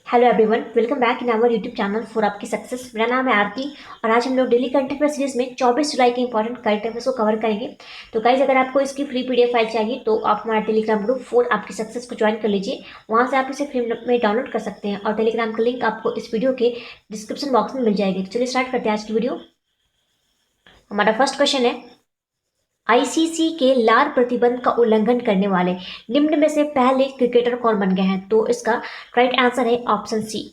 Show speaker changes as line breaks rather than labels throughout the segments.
Hello everyone, welcome back in our YouTube channel for आपकी success. मेरा नाम है आरती और आज हम लोग डेली करंट अफेयर सीरीज में 24 जुलाई के इंपॉर्टेंट करंट अफेयर्स को कवर करेंगे। तो गाइज, अगर आपको इसकी फ्री पीडीएफ फाइल चाहिए तो आप हमारा टेलीग्राम ग्रुप फॉर आपकी सक्सेस को ज्वाइन कर लीजिए। वहाँ से आप इसे फ्री में डाउनलोड कर सकते हैं और टेलीग्राम का लिंक आपको इस वीडियो के डिस्क्रिप्शन बॉक्स में मिल जाएगी। तो चलिए स्टार्ट करते हैं आज की वीडियो। हमारा फर्स्ट क्वेश्चन है, आईसीसी के लार प्रतिबंध का उल्लंघन करने वाले निम्न में से पहले क्रिकेटर कौन बन गए हैं? तो इसका राइट आंसर है ऑप्शन सी,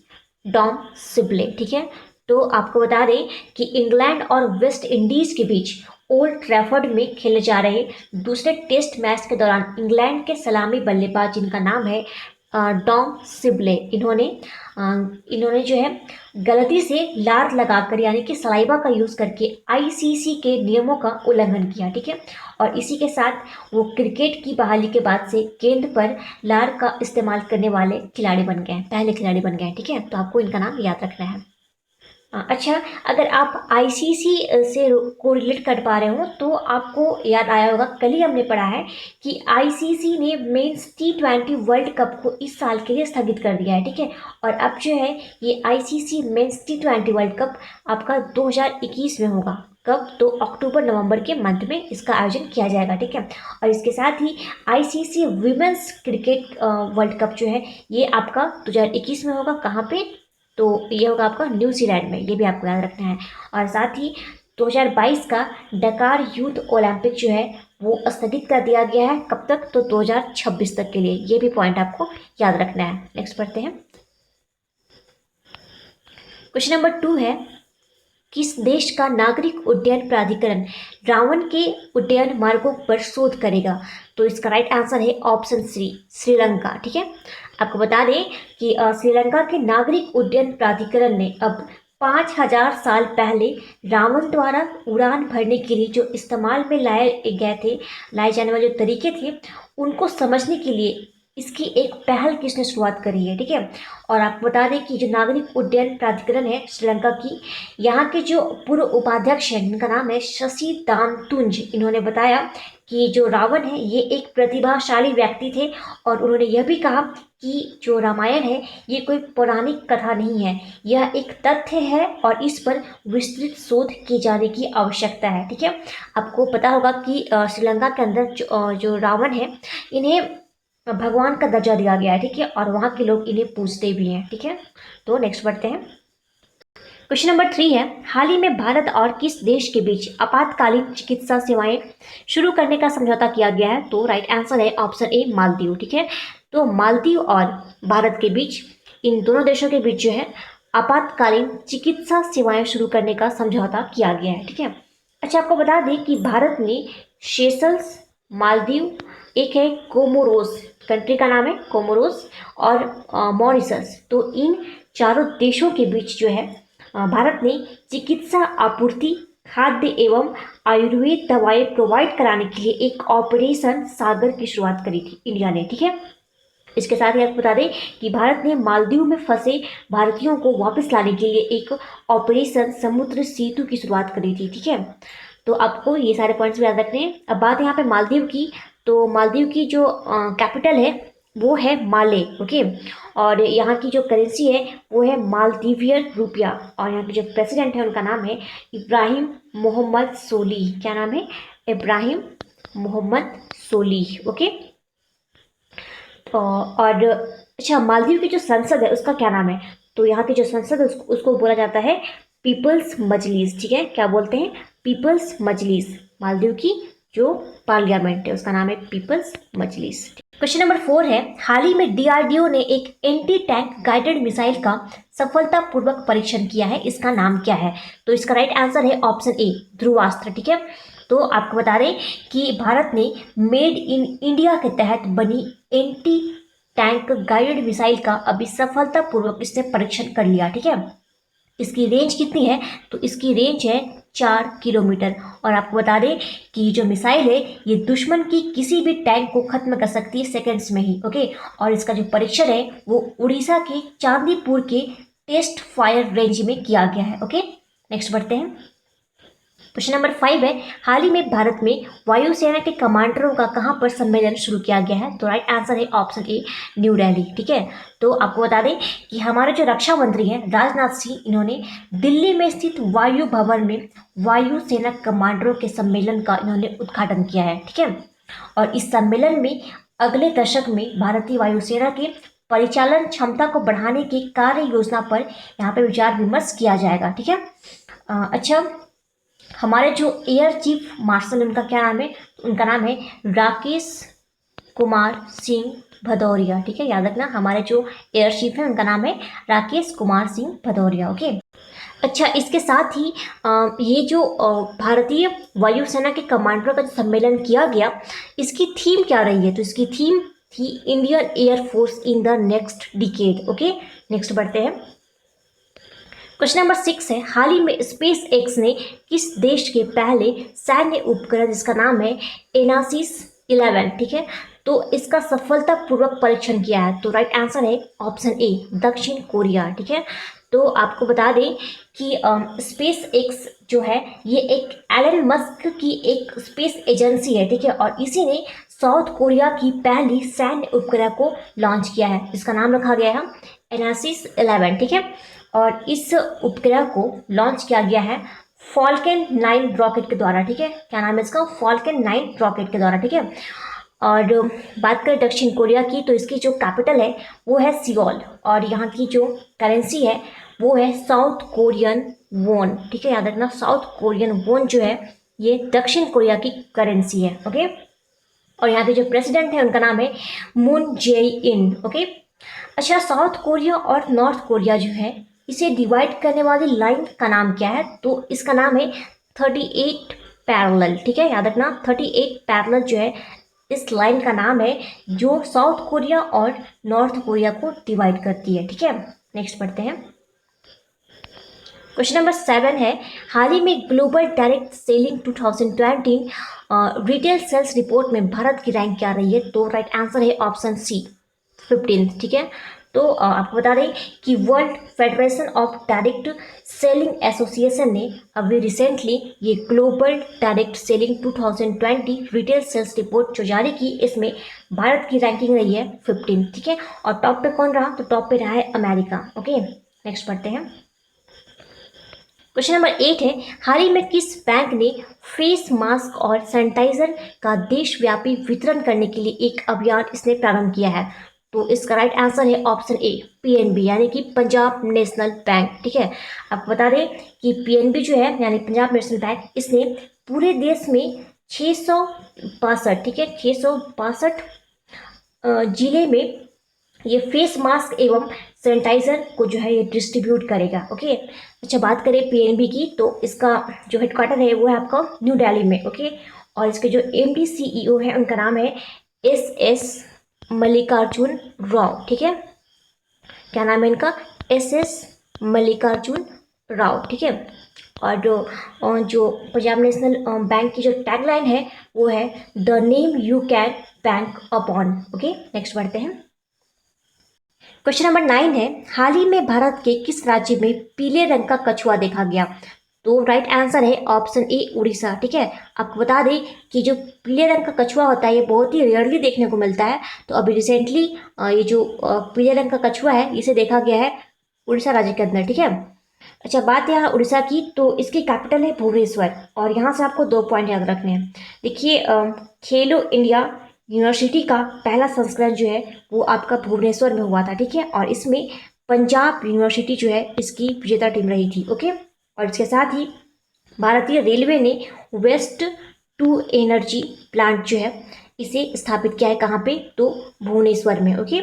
डॉम सिबले। ठीक है, तो आपको बता दें कि इंग्लैंड और वेस्ट इंडीज के बीच ओल्ड ट्रैफर्ड में खेले जा रहे दूसरे टेस्ट मैच के दौरान इंग्लैंड के सलामी बल्लेबाज जिनका नाम है डॉम सिबले, इन्होंने जो है गलती से लार लगाकर यानी कि सलाइवा का यूज करके आईसीसी के नियमों का उल्लंघन किया। ठीक है, और इसी के साथ वो क्रिकेट की बहाली के बाद से गेंद पर लार का इस्तेमाल करने वाले खिलाड़ी बन गए हैं, पहले खिलाड़ी बन गए हैं। ठीक है, तो आपको इनका नाम याद रखना है। अच्छा, अगर आप आईसीसी से को रिलेट कर पा रहे हो तो आपको याद आया होगा, कल ही हमने पढ़ा है कि आईसीसी ने मेंस T20 वर्ल्ड कप को इस साल के लिए स्थगित कर दिया है। ठीक है, और अब जो है ये ICC men's T20 world cup आपका 2021 में होगा। कब? तो अक्टूबर नवंबर के मंथ में इसका आयोजन किया जाएगा। ठीक है, और इसके साथ ही ICC women's cricket world cup जो है ये आपका 2021 में होगा। कहाँ पे? तो ये होगा आपका न्यूजीलैंड में, ये भी आपको याद रखना है। और साथ ही 2022 का डकार यूथ ओलंपिक जो है वो स्थगित कर दिया गया है। कब तक? तो 2026 तक के लिए। ये भी पॉइंट आपको याद रखना है। नेक्स्ट पढ़ते हैं। क्वेश्चन नंबर 2 है, किस देश का नागरिक उड्डयन प्राधिकरण रावण के उड्डयन मार्गों पर शोध करेगा? तो इसका राइट आंसर है ऑप्शन सी, श्रीलंका। ठीक है, आपको बता दें कि श्रीलंका के नागरिक उड्डयन प्राधिकरण ने अब 5000 साल पहले रावण द्वारा उड़ान भरने के लिए जो इस्तेमाल में लाए जाने वाले जो तरीके थे उनको समझने के लिए इसकी एक पहल किसने शुरुआत करी है? ठीक है, और आपको बता दें कि जो नागरिक उड्डयन प्राधिकरण है श्रीलंका की, यहाँ के जो पूर्व उपाध्यक्ष हैं जिनका नाम है शशि दामतुंज, इन्होंने बताया कि जो रावण है ये एक प्रतिभाशाली व्यक्ति थे और उन्होंने यह भी कहा कि जो रामायण है ये कोई पौराणिक कथा नहीं है, यह एक तथ्य है और इस पर विस्तृत शोध किए जाने की आवश्यकता है। ठीक है, आपको पता होगा कि श्रीलंका के अंदर जो रावण है इन्हें भगवान का दर्जा दिया गया है। ठीक है, और वहाँ के लोग इन्हें पूजते भी हैं। ठीक है, तो नेक्स्ट बढ़ते हैं। क्वेश्चन नंबर 3 है, हाल ही में भारत और किस देश के बीच आपातकालीन चिकित्सा सेवाएं शुरू करने का समझौता किया गया है? तो राइट आंसर है ऑप्शन ए, मालदीव। ठीक है, तो मालदीव और भारत के बीच, इन दोनों देशों के बीच जो है आपातकालीन चिकित्सा सेवाएं शुरू करने का समझौता किया गया है। ठीक है, अच्छा, आपको बता दें कि भारत ने सेशल्स, मालदीव, एक है कोमोरोस, कंट्री का नाम है कोमोरोस, और मॉरिशस, तो इन चारों देशों के बीच जो है भारत ने चिकित्सा आपूर्ति, खाद्य एवं आयुर्वेद दवाएं प्रोवाइड कराने के लिए एक ऑपरेशन सागर की शुरुआत करी थी इंडिया ने। ठीक है, इसके साथ ही आपको बता दें कि भारत ने मालदीव में फंसे भारतीयों को वापस लाने के लिए एक ऑपरेशन समुद्र सेतु की शुरुआत करी थी। ठीक है, तो आपको ये सारे पॉइंट्स भी याद रखने हैं। अब बात है यहाँ पे मालदीव की, तो मालदीव की जो कैपिटल है वो है माले। ओके, और यहाँ की जो करेंसी है वो है मालदीवियन रुपया, और यहाँ के जो प्रेसिडेंट है उनका नाम है इब्राहिम मोहम्मद सोली। क्या नाम है? इब्राहिम मोहम्मद सोली। ओके, और अच्छा, मालदीव की जो संसद है उसका क्या नाम है? तो यहाँ की जो संसद है उसको बोला जाता है पीपल्स मजलिस। ठीक है, क्या बोलते हैं? पीपल्स मजलिस। मालदीव की जो पार्लियामेंट है उसका नाम है पीपल्स मजलिस। क्वेश्चन नंबर 4 है, हाल ही में डीआरडीओ ने एक एंटी टैंक गाइडेड मिसाइल का सफलतापूर्वक परीक्षण किया है, इसका नाम क्या है? तो इसका राइट आंसर है ऑप्शन ए, ध्रुवास्त्र। ठीक है, तो आपको बता दें कि भारत ने मेड इन इंडिया के तहत बनी एंटी टैंक गाइडेड मिसाइल का अभी सफलतापूर्वक इसने परीक्षण कर लिया। ठीक है, इसकी रेंज कितनी है? तो इसकी रेंज है 4 किलोमीटर, और आपको बता दें कि जो मिसाइल है ये दुश्मन की किसी भी टैंक को खत्म कर सकती है सेकंड्स में ही। ओके, और इसका जो परीक्षण है वो उड़ीसा के चांदीपुर के टेस्ट फायर रेंज में किया गया है। ओके, नेक्स्ट बढ़ते हैं। क्वेश्चन नंबर 5 है, हाल ही में भारत में वायुसेना के कमांडरों का कहाँ पर सम्मेलन शुरू किया गया है? तो राइट आंसर है ऑप्शन ए, न्यू दिल्ली। ठीक है, तो आपको बता दें कि हमारे जो रक्षा मंत्री हैं राजनाथ सिंह, इन्होंने दिल्ली में स्थित वायु भवन में वायुसेना कमांडरों के सम्मेलन का इन्होंने उद्घाटन किया है। ठीक है, और इस सम्मेलन में अगले दशक में भारतीय वायुसेना के परिचालन क्षमता को बढ़ाने की कार्य योजना पर यहाँ पे विचार विमर्श किया जाएगा। ठीक है, अच्छा, हमारे जो एयर चीफ मार्शल, उनका क्या नाम है? उनका नाम है राकेश कुमार सिंह भदौरिया। ठीक है, याद रखना, हमारे जो एयर चीफ है उनका नाम है राकेश कुमार सिंह भदौरिया। ओके, अच्छा, इसके साथ ही ये जो भारतीय वायुसेना के कमांडरों का जो सम्मेलन किया गया, इसकी थीम क्या रही है? तो इसकी थीम थी Indian air force in the next decade. Okay, next बढ़ते हैं। क्वेश्चन नंबर 6 है, हाल ही में स्पेस एक्स ने किस देश के पहले सैन्य उपग्रह जिसका नाम है एनासिस 11, ठीक है, तो इसका सफलतापूर्वक परीक्षण किया है? तो राइट आंसर है ऑप्शन ए, दक्षिण कोरिया। ठीक है, तो आपको बता दें कि स्पेस एक्स जो है ये एक एलन मस्क की एक स्पेस एजेंसी है। ठीक है, और इसी ने साउथ कोरिया की पहली सैन्य उपग्रह को लॉन्च किया है, जिसका नाम रखा गया है एनासिस 11। ठीक है, और इस उपग्रह को लॉन्च किया गया है फॉल्कन 9 रॉकेट के द्वारा। ठीक है, क्या नाम है इसका? फॉल्कन 9 रॉकेट के द्वारा। ठीक है, और बात करें दक्षिण कोरिया की, तो इसकी जो कैपिटल है वो है सियोल, और यहाँ की जो करेंसी है वो है साउथ कोरियन वोन। ठीक है, याद रखना, साउथ कोरियन वोन जो है ये दक्षिण कोरिया की करेंसी है। ओके, और यहाँ के जो प्रेसिडेंट है उनका नाम है मून जे इन। ओके, अच्छा, साउथ कोरिया और नॉर्थ कोरिया जो है इसे डिवाइड करने वाली लाइन का नाम क्या है? तो इसका नाम है 38 पैरेलल। ठीक है, याद रखना, 38 पैरेलल जो है इस लाइन का नाम है जो साउथ कोरिया और नॉर्थ कोरिया को डिवाइड करती है। ठीक है, नेक्स्ट पढ़ते हैं। क्वेश्चन नंबर 7 है, हाल ही में global direct selling 2020 retail sales report में भारत की रैंक क्या रही है? तो राइट आंसर है ऑप्शन सी, 15। ठीक है, तो आपको बता दें कि world federation of direct selling association ने अभी रिसेंटली ये global direct selling 2020 retail sales report जो जारी की, इसमें भारत की रैंकिंग रही है 15। ठीक है, और टॉप पे कौन रहा? तो टॉप पे रहा है अमेरिका। ओके, नेक्स्ट पढ़ते हैं। क्वेश्चन नंबर 8 है, हाल ही में किस बैंक ने फेस मास्क और सैनिटाइजर का देशव्यापी वितरण करने के लिए एक अभियान इसने प्रारंभ किया है? तो इसका राइट आंसर है ऑप्शन ए, पीएनबी, यानी कि पंजाब नेशनल बैंक। ठीक है, आपको बता दें कि पीएनबी जो है यानी पंजाब नेशनल बैंक, इसने पूरे देश में 662, ठीक है, 662 जिले में ये फेस मास्क एवं सैनिटाइजर को जो है ये डिस्ट्रीब्यूट करेगा। ओके, अच्छा, बात करें पीएनबी की, तो इसका जो हेडक्वार्टर है वो है आपका न्यू दिल्ली में। ओके, और इसके जो एमडी सीईओ है उनका नाम है एस मल्लिकार्जुन राव। ठीक है, क्या नाम है इनका? एस मल्लिकार्जुन राव। ठीक है, और जो पंजाब नेशनल बैंक की जो टैगलाइन है वो है the name you can bank upon. Okay, next बढ़ते हैं। क्वेश्चन नंबर 9 है, हाल ही में भारत के किस राज्य में पीले रंग का कछुआ देखा गया? तो राइट आंसर है ऑप्शन ए, उड़ीसा। ठीक है, आपको बता दें कि जो पीले रंग का कछुआ होता है ये बहुत ही रेयरली देखने को मिलता है, तो अभी रिसेंटली ये जो पीले रंग का कछुआ है इसे देखा गया है उड़ीसा राज्य के अंदर। ठीक है, अच्छा, बात यहाँ उड़ीसा की, तो इसकी कैपिटल है भुवनेश्वर, और यहाँ से आपको 2 पॉइंट याद रखने हैं। देखिए, खेलो इंडिया यूनिवर्सिटी का पहला संस्करण जो है वो आपका भुवनेश्वर में हुआ था। ठीक है, और इसमें पंजाब यूनिवर्सिटी जो है इसकी विजेता टीम रही थी। ओके, और इसके साथ ही भारतीय रेलवे ने वेस्ट टू एनर्जी प्लांट जो है इसे स्थापित किया है, कहाँ पे? तो भुवनेश्वर में। ओके,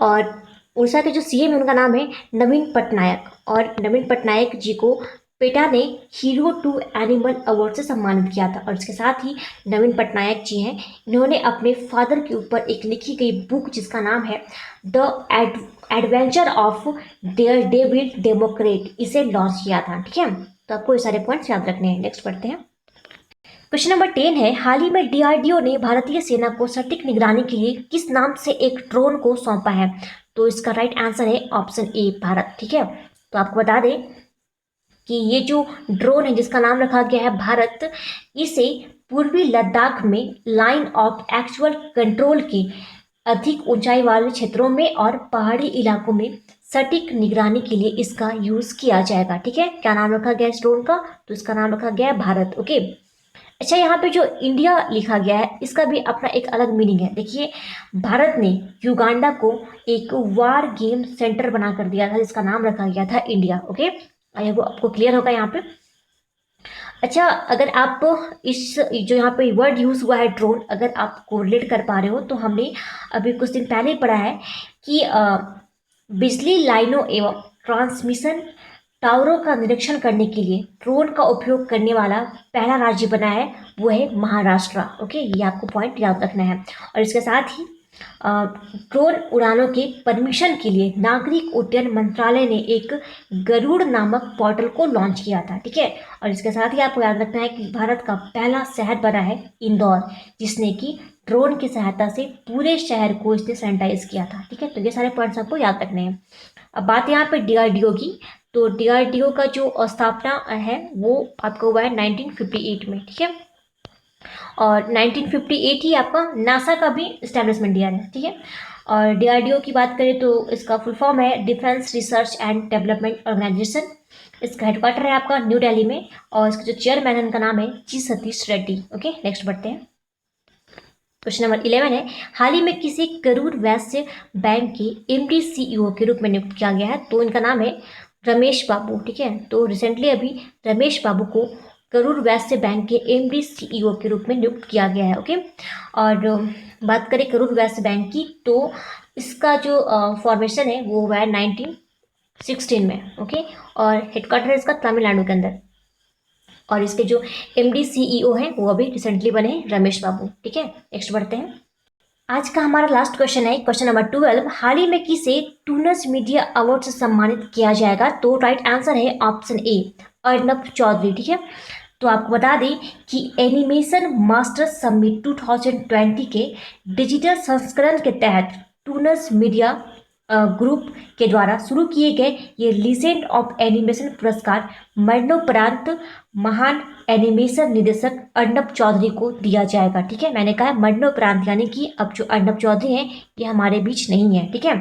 और उड़ीसा के जो सीएम है उनका नाम है नवीन पटनायक, और नवीन पटनायक जी को पेटा ने हीरो टू एनिमल अवार्ड से सम्मानित किया था। और इसके साथ ही नवीन पटनायक जी हैं, इन्होंने अपने फादर के ऊपर एक लिखी गई बुक जिसका नाम है the adventure of dare David democrat, इसे लॉन्च किया था। ठीक है, तो आपको ये सारे पॉइंट्स याद रखने हैं। नेक्स्ट पढ़ते हैं। क्वेश्चन नंबर 10 है, हाल ही में डीआरडीओ ने भारतीय सेना को सटीक निगरानी के लिए किस नाम से एक ड्रोन को सौंपा है? तो इसका राइट आंसर है ऑप्शन ए, भारत। ठीक है, तो आपको बता दें कि ये जो ड्रोन है जिसका नाम रखा गया है भारत, इसे पूर्वी लद्दाख में लाइन ऑफ एक्चुअल कंट्रोल के अधिक ऊंचाई वाले क्षेत्रों में और पहाड़ी इलाकों में सटीक निगरानी के लिए इसका यूज किया जाएगा। ठीक है, क्या नाम रखा गया इस ड्रोन का? तो इसका नाम रखा गया है भारत। ओके, अच्छा यहाँ पे जो इंडिया लिखा गया है इसका भी अपना एक अलग मीनिंग है। देखिए, भारत ने युगांडा को एक वार गेम सेंटर बना कर दिया था जिसका नाम रखा गया था इंडिया। ओके, आई वो आपको क्लियर होगा यहाँ पे। अच्छा, अगर आप इस जो यहाँ पे वर्ड यूज हुआ है ड्रोन, अगर आप कोरिलेट कर पा रहे हो तो हमने अभी कुछ दिन पहले ही पढ़ा है कि बिजली लाइनों एवं ट्रांसमिशन टावरों का निरीक्षण करने के लिए ड्रोन का उपयोग करने वाला पहला राज्य बना है, वो है महाराष्ट्र। ओके, ये आपको पॉइंट याद रखना है। और इसके साथ ही ड्रोन उड़ानों के परमिशन के लिए नागरिक उड्डयन मंत्रालय ने एक गरुड़ नामक पोर्टल को लॉन्च किया था। ठीक है, और इसके साथ ही आपको याद रखना है कि भारत का पहला शहर बना है इंदौर, जिसने कि ड्रोन की सहायता से पूरे शहर को इसने सैनिटाइज किया था। ठीक है, तो ये सारे पॉइंट्स आपको याद रखने हैं। अब बात यहाँ पे डीआरडीओ की, तो डीआरडीओ का जो स्थापना है वो आपको हुआ है 1958 में। ठीक है, और 1958 ही आपका नासा का भी इस्टेब्लिशमेंट ईयर है। ठीक है, और डीआरडीओ की बात करें तो इसका फुल फॉर्म है defence research and development organisation. इसका हेडक्वार्टर है आपका न्यू दिल्ली में, और इसके जो चेयरमैन है उनका नाम है जी सतीश रेड्डी। ओके, नेक्स्ट बढ़ते हैं। क्वेश्चन नंबर 11 है, हाल ही में किसी करूर वैश्य बैंक के एमडी सीईओ के रूप में नियुक्त किया गया है, तो इनका नाम है रमेश बाबू। ठीक है, तो रिसेंटली अभी रमेश बाबू को करूर वैश्य बैंक के एमडी सीईओ के रूप में नियुक्त किया गया है। ओके, और बात करें करूर वैश्य बैंक की, तो इसका जो फॉर्मेशन है वो हुआ है 1916 में। ओके, और हेडक्वार्टर है इसका तमिलनाडु के अंदर, और इसके जो एमडी सीईओ हैं वो अभी रिसेंटली बने हैं रमेश बाबू। ठीक है, नेक्स्ट बढ़ते हैं। आज का हमारा लास्ट क्वेश्चन है क्वेश्चन नंबर 12, हाल ही में किसे टूनस मीडिया अवार्ड से सम्मानित किया जाएगा? तो राइट आंसर है ऑप्शन ए, अर्नब चौधरी। ठीक है, तो आपको बता दें कि एनिमेशन मास्टर्स समिट 2020 के डिजिटल संस्करण के तहत टूनस मीडिया ग्रुप के द्वारा शुरू किए गए ये लीजेंड ऑफ एनिमेशन पुरस्कार मरणोपरांत महान एनिमेशन निर्देशक अर्नब चौधरी को दिया जाएगा। ठीक है, मैंने कहा मरणोपरांत, यानी कि अब जो अर्नब चौधरी हैं ये हमारे बीच नहीं है। ठीक है,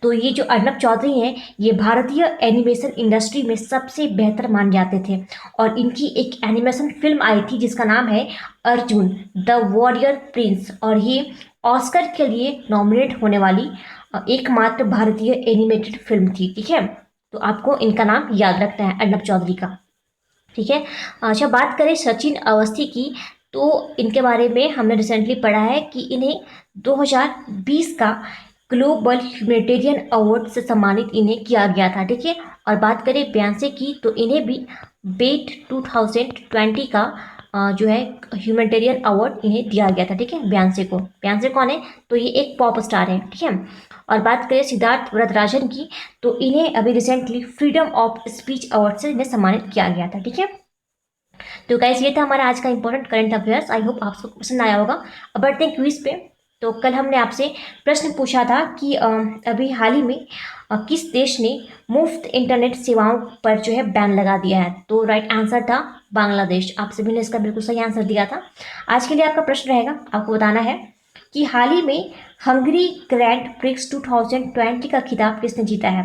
तो ये जो अर्नब चौधरी हैं ये भारतीय एनिमेशन इंडस्ट्री में सबसे बेहतर माने जाते थे, और इनकी एक एनिमेशन फिल्म आई थी जिसका नाम है अर्जुन द वॉरियर प्रिंस, और ये ऑस्कर के लिए नॉमिनेट होने वाली एकमात्र भारतीय एनिमेटेड फिल्म थी। ठीक है, तो आपको इनका नाम याद रखना है, अर्नब चौधरी का। ठीक है, अच्छा बात करें सचिन अवस्थी की, तो इनके बारे में हमने रिसेंटली पढ़ा है कि इन्हें 2020 का ग्लोबल ह्यूमैनिटेरियन अवार्ड से सम्मानित इन्हें किया गया था। ठीक है, और बात करें ब्यांसे की, तो इन्हें भी बेट 2020 का जो है ह्यूमैनिटेरियन अवार्ड इन्हें दिया गया था। ठीक है, ब्यांसे को। ब्यांसे कौन है? तो ये एक पॉप स्टार है। ठीक है, और बात करें सिद्धार्थ वरदराजन की, तो इन्हें अभी recently freedom of speech award से इन्हें सम्मानित किया गया था। ठीक है, तो गाइस ये था हमारा आज का important current affairs. I hope आपको पसंद आया होगा। अब बढ़ते हैं क्विज पे। तो कल हमने आपसे प्रश्न पूछा था कि अभी हाल ही में किस देश ने मुफ्त इंटरनेट सेवाओं पर जो है बैन लगा दिया है? तो राइट आंसर था बांग्लादेश। आप सभी ने इसका बिल्कुल सही आंसर दिया था। आज के लिए आपका प्रश्न रहेगा, आपको बताना है कि हाल ही में हंगरी ग्रैंड प्रिक्स 2020 का खिताब किसने जीता है?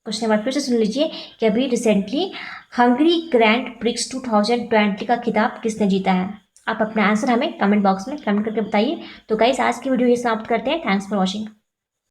क्वेश्चन नंबर फिर से सुन लीजिए कि अभी रिसेंटली हंगरी ग्रैंड प्रिक्स 2020 का खिताब किसने जीता है? आप अपना आंसर हमें कमेंट बॉक्स में कमेंट करके बताइए। तो गाइस आज की वीडियो ये समाप्त करते हैं। Thanks for watching.